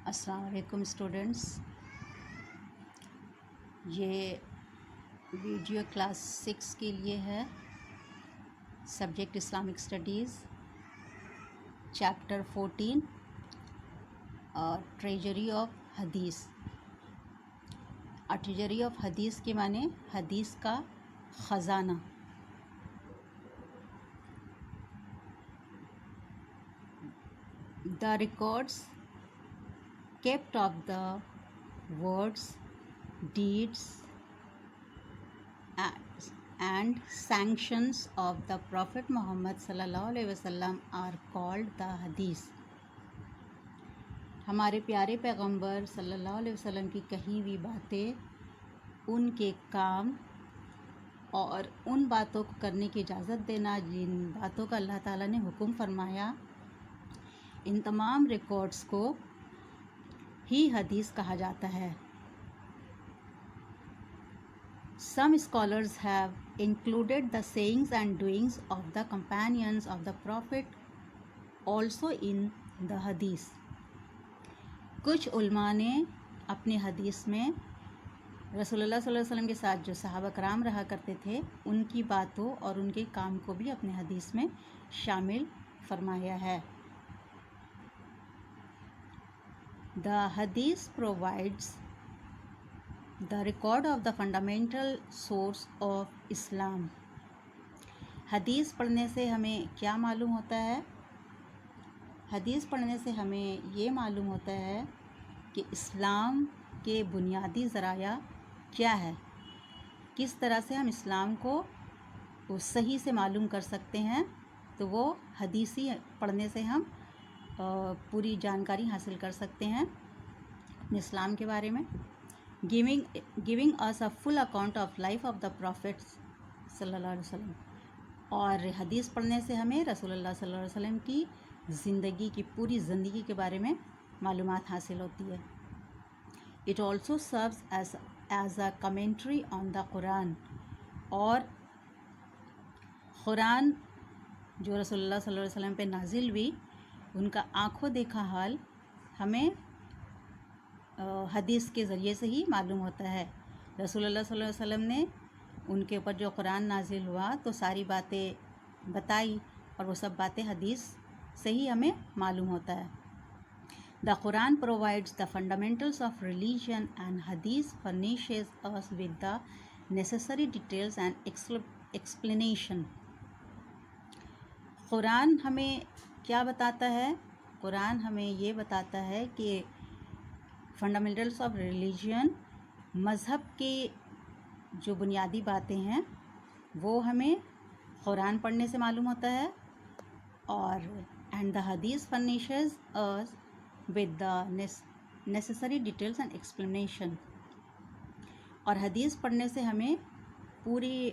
السلام علیکم اسٹوڈنٹس، یہ ویڈیو کلاس 6 کے لیے ہے۔ سبجیکٹ اسلامک اسٹڈیز، چیپٹر 14 اور ٹریجری آف حدیث۔ ٹریجری آف حدیث کے معنی حدیث کا خزانہ۔ The records kept of the words, deeds, and sanctions of the Prophet Muhammad sallallahu alaihi wasallam are called the hadith۔ ہمارے پیارے پیغمبر صلی اللہ علیہ وسلم کی کہی ہوئی باتیں، ان کے کام اور ان باتوں کو کرنے کی اجازت دینا جن باتوں کا اللہ تعالیٰ نے حکم فرمایا، ان تمام ریکارڈز کو ہی حدیث کہا جاتا ہے۔ Some scholars have included the sayings and doings of the companions of the Prophet also in the hadith۔ کچھ علماء نے اپنی حدیث میں رسول اللہ صلی اللہ علیہ وسلم کے ساتھ جو صحابہ کرام رہا کرتے تھے، ان کی باتوں اور ان کے کام کو بھی اپنے حدیث میں شامل فرمایا ہے۔ The hadith provides the record of the fundamental source of Islam۔ حدیث پڑھنے سے ہمیں کیا معلوم ہوتا ہے؟ حدیث پڑھنے سے ہمیں یہ معلوم ہوتا ہے کہ اسلام کے بنیادی ذرائع کیا ہے، کس طرح سے ہم اسلام کو صحیح سے معلوم کر سکتے ہیں۔ تو وہ حدیثی پڑھنے سے ہم پوری جانکاری حاصل کر سکتے ہیں اپنے اسلام کے بارے میں۔ giving us a full account of life of the Prophet صلی اللہ علیہ وسلم۔ اور حدیث پڑھنے سے ہمیں رسول اللہ صلی اللہ علیہ وسلم کی زندگی کی پوری زندگی کے بارے میں معلومات حاصل ہوتی ہے۔ It also serves as a commentary on the Quran۔ اور قرآن جو رسول اللہ صلی اللہ علیہ وسلم پہ نازل ہوئی، ان کا آنکھوں دیکھا حال ہمیں حدیث کے ذریعے سے ہی معلوم ہوتا ہے۔ رسول اللہ صلی اللہ علیہ وسلم نے ان کے اوپر جو قرآن نازل ہوا تو ساری باتیں بتائی، اور وہ سب باتیں حدیث سے ہی ہمیں معلوم ہوتا ہے۔ The Quran provides the fundamentals of religion and Hadith furnishes us with the necessary details and explanation۔ قرآن ہمیں کیا بتاتا ہے؟ قرآن ہمیں یہ بتاتا ہے کہ فنڈامنٹلس آف ریلیجن، مذہب کے جو بنیادی باتیں ہیں وہ ہمیں قرآن پڑھنے سے معلوم ہوتا ہے، اور اینڈ دا حدیث فرنیشز us with the necessary details and explanation۔ اور حدیث پڑھنے سے ہمیں پوری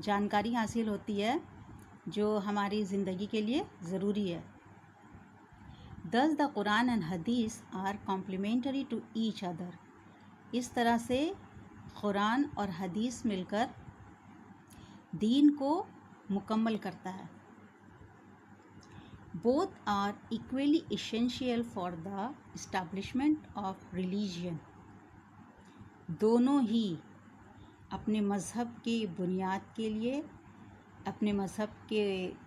جانکاری حاصل ہوتی ہے جو ہماری زندگی کے لیے ضروری ہے۔ Thus the Quran and Hadith are complementary to each other۔ اس طرح سے قرآن اور حدیث مل کر دین کو مکمل کرتا ہے۔ Both are equally essential for the establishment of religion۔ دونوں ہی اپنے مذہب کی بنیاد کے لیے، اپنے مذہب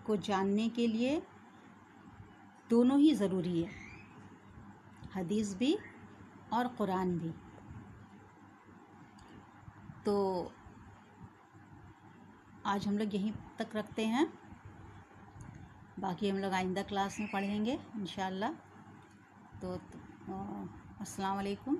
کو جاننے کے لیے دونوں ہی ضروری ہے، حدیث بھی اور قرآن بھی۔ تو آج ہم لوگ یہیں تک رکھتے ہیں، باقی ہم لوگ آئندہ کلاس میں پڑھیں گے انشاءاللہ۔ تو السلام علیکم۔